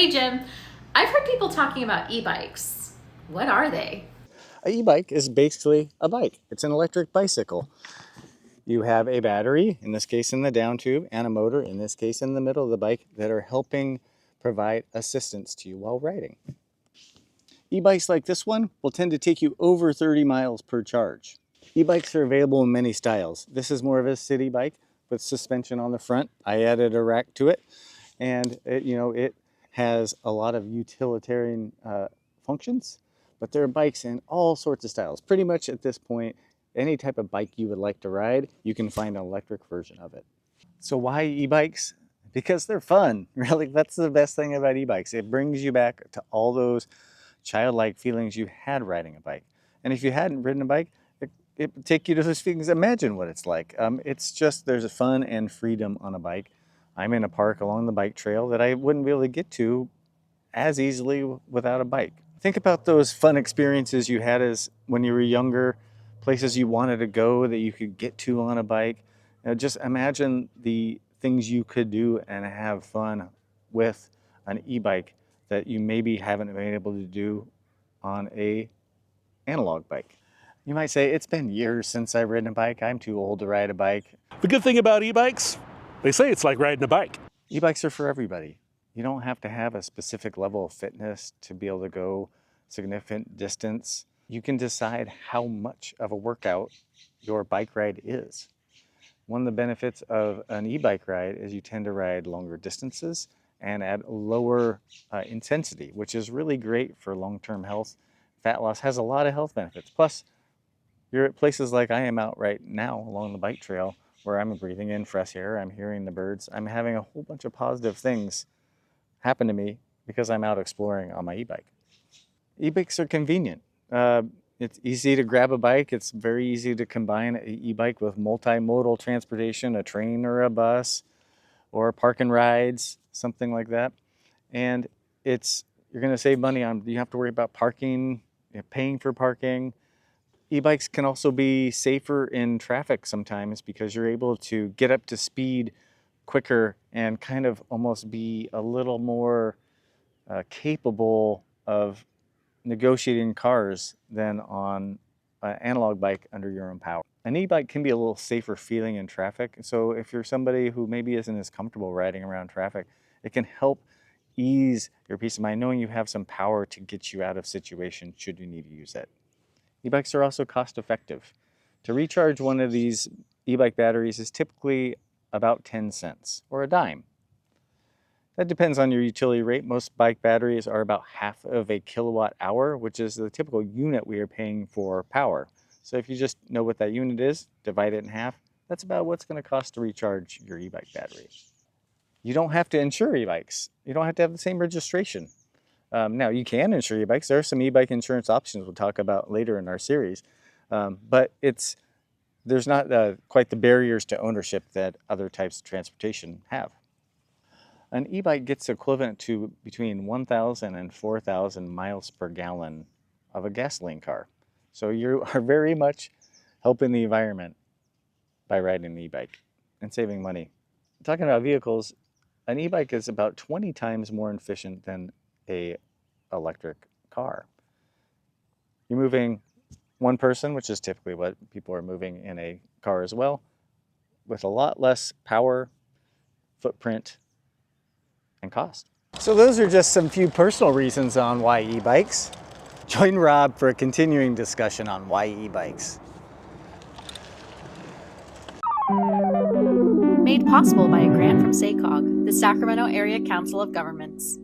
Hey Jim, I've heard people talking about e-bikes. What are they? An e-bike is basically a bike. It's an electric bicycle. You have a battery, in this case in the down tube, and a motor, in this case in the middle of the bike, that are helping provide assistance to you while riding. E-bikes like this one will tend to take you over 30 miles per charge. E-bikes are available in many styles. This is more of a city bike with suspension on the front. I added a rack to it, and it has a lot of utilitarian functions, but there are bikes in all sorts of styles. Pretty much at this point, any type of bike you would like to ride, you can find an electric version of it. So why e-bikes? Because they're fun. Really, that's the best thing about e-bikes. It brings you back to all those childlike feelings you had riding a bike. And if you hadn't ridden a bike, it would take you to those feelings. Imagine what it's like. It's just, there's a fun and freedom on a bike. I'm in a park along the bike trail that I wouldn't be able to get to as easily without a bike. Think about those fun experiences you had as when you were younger, places you wanted to go that you could get to on a bike. Just imagine the things you could do and have fun with an e-bike that you maybe haven't been able to do on a analog bike. You might say, it's been years since I've ridden a bike. I'm too old to ride a bike. The good thing about e-bikes, they say it's like riding a bike. E-bikes are for everybody. You don't have to have a specific level of fitness to be able to go significant distance. You can decide how much of a workout your bike ride is. One of the benefits of an e-bike ride is you tend to ride longer distances and at lower intensity, which is really great for long-term health. Fat loss has a lot of health benefits. Plus, you're at places like I am out right now along the bike trail where I'm breathing in fresh air, I'm hearing the birds, I'm having a whole bunch of positive things happen to me because I'm out exploring on my e-bike. E-bikes are convenient. It's easy to grab a bike. It's very easy to combine an e-bike with multimodal transportation, a train or a bus, or park and rides, something like that. And you're going to save money on, you have to worry about parking, paying for parking. E-bikes can also be safer in traffic sometimes because you're able to get up to speed quicker and kind of almost be a little more capable of negotiating cars than on an analog bike under your own power. An e-bike can be a little safer feeling in traffic. So if you're somebody who maybe isn't as comfortable riding around traffic, it can help ease your peace of mind knowing you have some power to get you out of situations should you need to use it. E-bikes are also cost effective. To recharge one of these e-bike batteries is typically about 10 cents or a dime. That depends on your utility rate. Most bike batteries are about half of a kilowatt hour, which is the typical unit we are paying for power. So if you just know what that unit is, divide it in half, that's about what's going to cost to recharge your e-bike battery. You don't have to insure e-bikes. You don't have to have the same registration. Now, you can insure e-bikes. There are some e-bike insurance options we'll talk about later in our series. But there's not quite the barriers to ownership that other types of transportation have. An e-bike gets equivalent to between 1,000 and 4,000 miles per gallon of a gasoline car. So you are very much helping the environment by riding an e-bike and saving money. Talking about vehicles, an e-bike is about 20 times more efficient than an electric car. You're moving one person, which is typically what people are moving in a car as well, with a lot less power, footprint, and cost. So those are just some few personal reasons on why e-bikes. Join Rob for a continuing discussion on why e-bikes. Made possible by a grant from SACOG, the Sacramento Area Council of Governments.